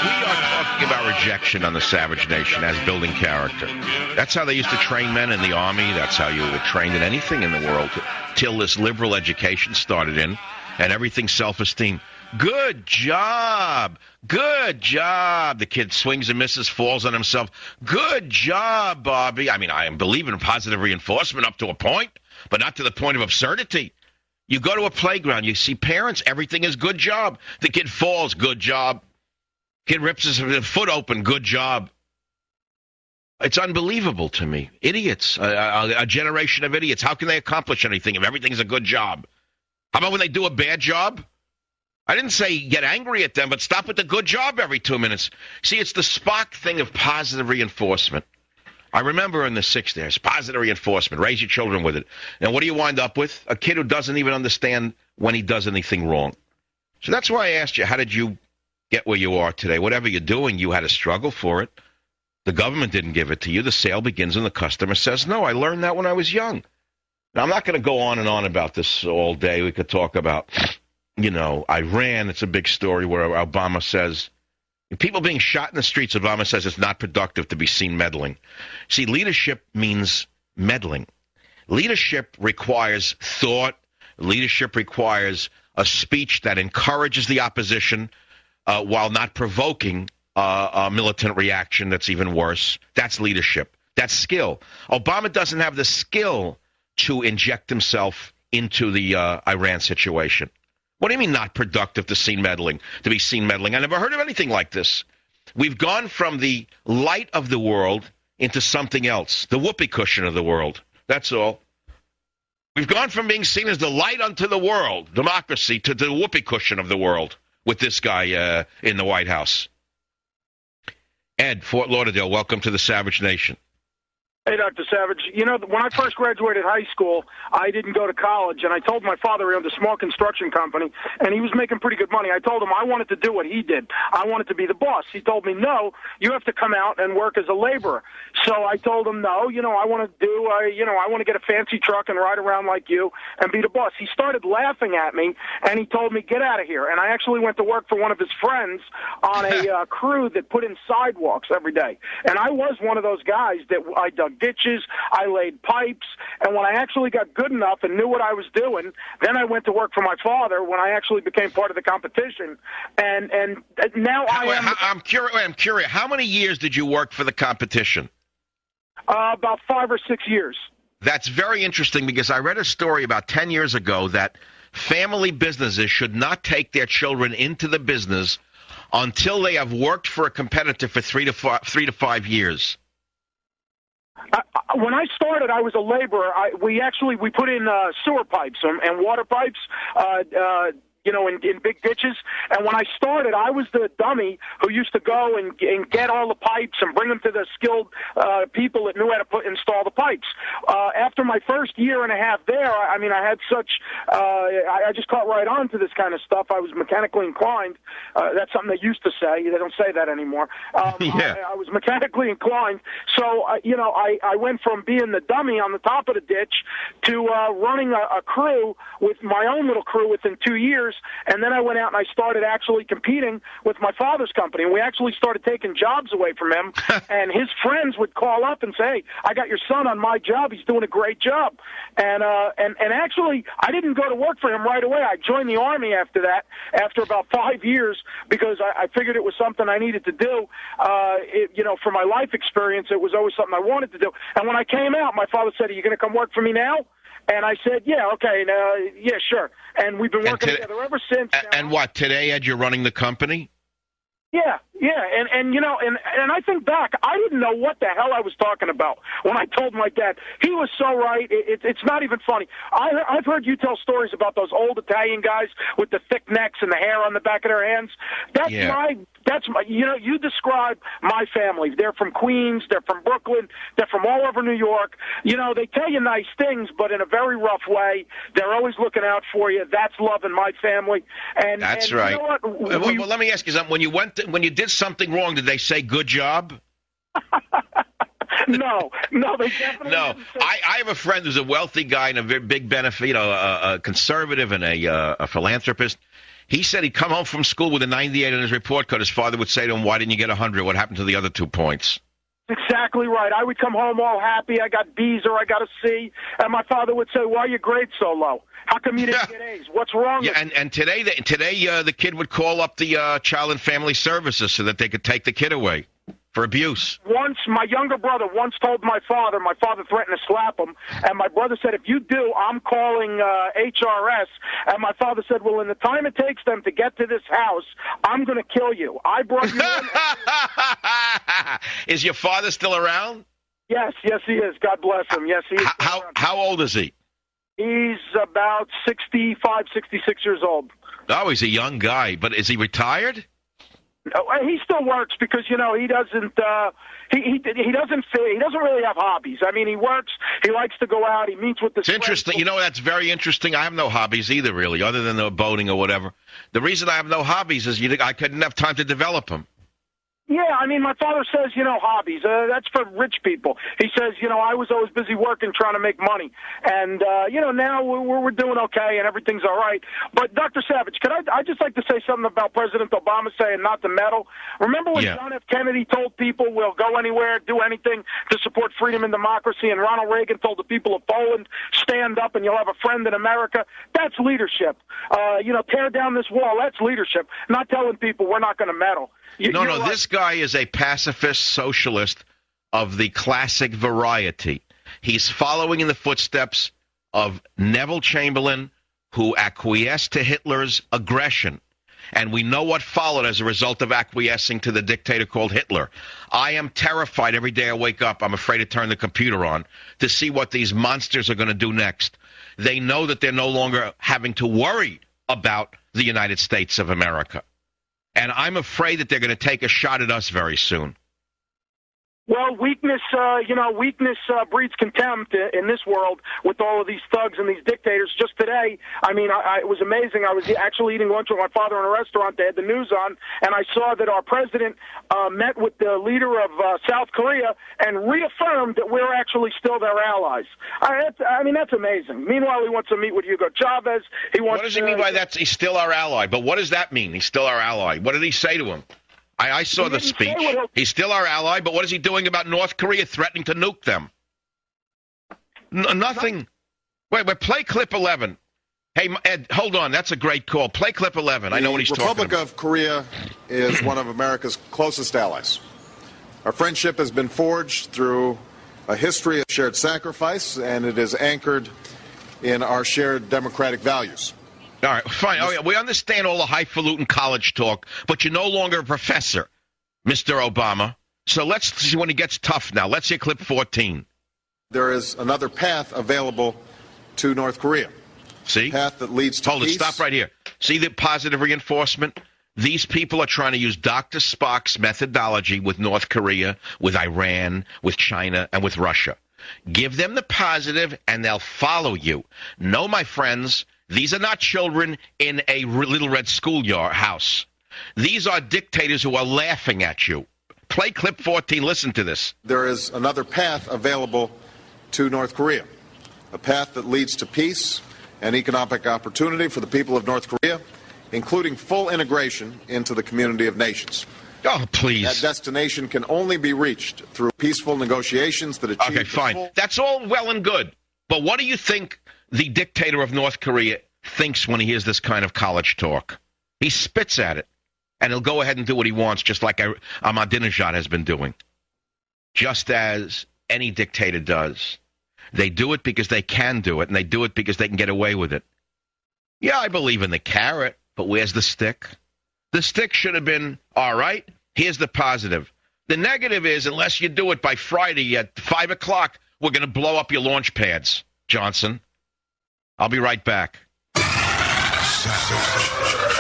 We are talking about rejection on the Savage Nation as building character. That's how they used to train men in the Army. That's how you were trained in anything in the world till this liberal education started in, and everything's self-esteem. Good job. Good job. The kid swings and misses, falls on himself. Good job, Bobby. I mean, I believe in positive reinforcement up to a point, but not to the point of absurdity. You go to a playground, you see parents, everything is good job. The kid falls, good job. Kid rips his foot open, good job. It's unbelievable to me. Idiots, a generation of idiots. How can they accomplish anything if everything's a good job? How about when they do a bad job? I didn't say get angry at them, but stop with the good job every 2 minutes. See, it's the Spock thing of positive reinforcement. I remember in the 60s, positive reinforcement, raise your children with it. And what do you wind up with? A kid who doesn't even understand when he does anything wrong. So that's why I asked you, how did you get where you are today? Whatever you're doing, you had to struggle for it. The government didn't give it to you. The sale begins when the customer says, no, I learned that when I was young. Now, I'm not going to go on and on about this all day. We could talk about, Iran. It's a big story where Obama says, people being shot in the streets, Obama says it's not productive to be seen meddling. See, leadership means meddling. Leadership requires thought. Leadership requires a speech that encourages the opposition while not provoking a militant reaction that's even worse. That's leadership. That's skill. Obama doesn't have the skill to inject himself into the Iran situation. What do you mean not productive to be seen meddling? I never heard of anything like this. We've gone from the light of the world into something else, the whoopee cushion of the world. That's all. We've gone from being seen as the light unto the world, democracy, to the whoopee cushion of the world with this guy in the White House. Ed, Fort Lauderdale, welcome to the Savage Nation. Hey, Dr. Savage. When I first graduated high school, I didn't go to college, and I told my father he owned a small construction company, and he was making pretty good money. I told him I wanted to do what he did. I wanted to be the boss. He told me, no, you have to come out and work as a laborer. So I told him, no, I want to get a fancy truck and ride around like you and be the boss. He started laughing at me, and he told me, get out of here. And I actually went to work for one of his friends on a crew that put in sidewalks every day. And I was one of those guys that I dug ditches, I laid pipes, and when I actually got good enough and knew what I was doing, then I went to work for my father when I actually became part of the competition. And now I'm curious. How many years did you work for the competition? About 5 or 6 years. That's very interesting because I read a story about 10 years ago that family businesses should not take their children into the business until they have worked for a competitor for 3 to 5 years. When I started, I was a laborer. We put in sewer pipes and water pipes, in big ditches. And when I started, I was the dummy who used to go and get all the pipes and bring them to the skilled people that knew how to install the pipes. After my first year and a half there, I had such, I just caught right on to this kind of stuff. I was mechanically inclined. That's something they used to say. They don't say that anymore. Yeah. I was mechanically inclined. So, I went from being the dummy on the top of the ditch to running a crew with my own little crew within 2 years. And then I went out and I started actually competing with my father's company. And we actually started taking jobs away from him. And his friends would call up and say, hey, I got your son on my job. He's doing a great job. And actually, I didn't go to work for him right away. I joined the Army after that, after about 5 years, because I figured it was something I needed to do. For my life experience, it was always something I wanted to do. And when I came out, my father said, are you going to come work for me now? And I said, yeah, okay, yeah, sure. And we've been working together ever since. And what, today, Ed, you're running the company? Yeah, and I think back, I didn't know what the hell I was talking about when I told my dad. He was so right. It's not even funny. I've heard you tell stories about those old Italian guys with the thick necks and the hair on the back of their hands. That's my. You describe my family. They're from Queens. They're from Brooklyn. They're from all over New York. They tell you nice things, but in a very rough way. They're always looking out for you. That's loving my family. And that's right. You know what? Well, let me ask you something. When you did something wrong, did they say good job? No, they definitely didn't say. I have a friend who's a wealthy guy and a very big benefit, a conservative and a philanthropist. He said he'd come home from school with a 98 on his report card. His father would say to him, why didn't you get 100? What happened to the other 2 points? Exactly right. I would come home all happy. I got B's or I got a C, and my father would say, "Why are your grades so low? How come you didn't get A's? What's wrong?" Yeah, and today the kid would call up the Child and Family Services so that they could take the kid away for abuse. Once, my younger brother told my father threatened to slap him, and my brother said, "If you do, I'm calling HRS." And my father said, "Well, in the time it takes them to get to this house, I'm going to kill you. I brought you in." Is your father still around? Yes, he is. God bless him. Yes, he is. How old is he? He's about 65, 66 years old. Oh, he's a young guy, but is he retired? He still works because he doesn't he doesn't really have hobbies. I mean, he works. He likes to go out. He meets with the. It's interesting. That's very interesting. I have no hobbies either, really, other than the boating or whatever. The reason I have no hobbies is I couldn't have time to develop them. Yeah, I mean, my father says, hobbies, that's for rich people. He says, I was always busy working, trying to make money. And, now we're doing okay and everything's all right. But, Dr. Savage, I'd just like to say something about President Obama saying not to meddle. Remember when John F. Kennedy told people we'll go anywhere, do anything to support freedom and democracy, and Ronald Reagan told the people of Poland, stand up and you'll have a friend in America? That's leadership. Tear down this wall, that's leadership. Not telling people we're not going to meddle. No, this guy is a pacifist socialist of the classic variety. He's following in the footsteps of Neville Chamberlain, who acquiesced to Hitler's aggression. And we know what followed as a result of acquiescing to the dictator called Hitler. I am terrified every day I wake up. I'm afraid to turn the computer on to see what these monsters are going to do next. They know that they're no longer having to worry about the United States of America. And I'm afraid that they're going to take a shot at us very soon. Well, weakness breeds contempt in this world with all of these thugs and these dictators. Just today, it was amazing. I was actually eating lunch with my father in a restaurant. They had the news on, and I saw that our president met with the leader of South Korea and reaffirmed that we're actually still their allies. That's amazing. Meanwhile, he wants to meet with Hugo Chavez. What does he mean by that? He's still our ally. But what does that mean? He's still our ally. What did he say to him? I saw the speech. He's still our ally, but what is he doing about North Korea threatening to nuke them? Nothing. Wait, play clip 11. Hey, Ed, hold on. That's a great call. Play clip 11. I know what he's talking about. The Republic of Korea is one of America's closest allies. Our friendship has been forged through a history of shared sacrifice, and it is anchored in our shared democratic values. All right, fine. Oh, yeah, we understand all the highfalutin college talk, but you're no longer a professor, Mr. Obama. So let's see when it gets tough now. Let's hear clip 14. There is another path available to North Korea. See? A path that leads to peace. Hold it. Stop right here. See the positive reinforcement? These people are trying to use Dr. Spock's methodology with North Korea, with Iran, with China, and with Russia. Give them the positive, and they'll follow you. No, my friends, these are not children in a little red schoolyard house. These are dictators who are laughing at you. Play clip 14. Listen to this. There is another path available to North Korea, a path that leads to peace and economic opportunity for the people of North Korea, including full integration into the community of nations. Oh, please. That destination can only be reached through peaceful negotiations that achieve... Okay, fine. That's all well and good. But what do you think the dictator of North Korea thinks when he hears this kind of college talk? He spits at it, and he'll go ahead and do what he wants, just like Ahmadinejad has been doing. Just as any dictator does. They do it because they can do it, and they do it because they can get away with it. Yeah, I believe in the carrot, but where's the stick? The stick should have been, all right, here's the positive. The negative is, unless you do it by Friday at 5 o'clock, we're going to blow up your launch pads, Johnson. I'll be right back. Savage.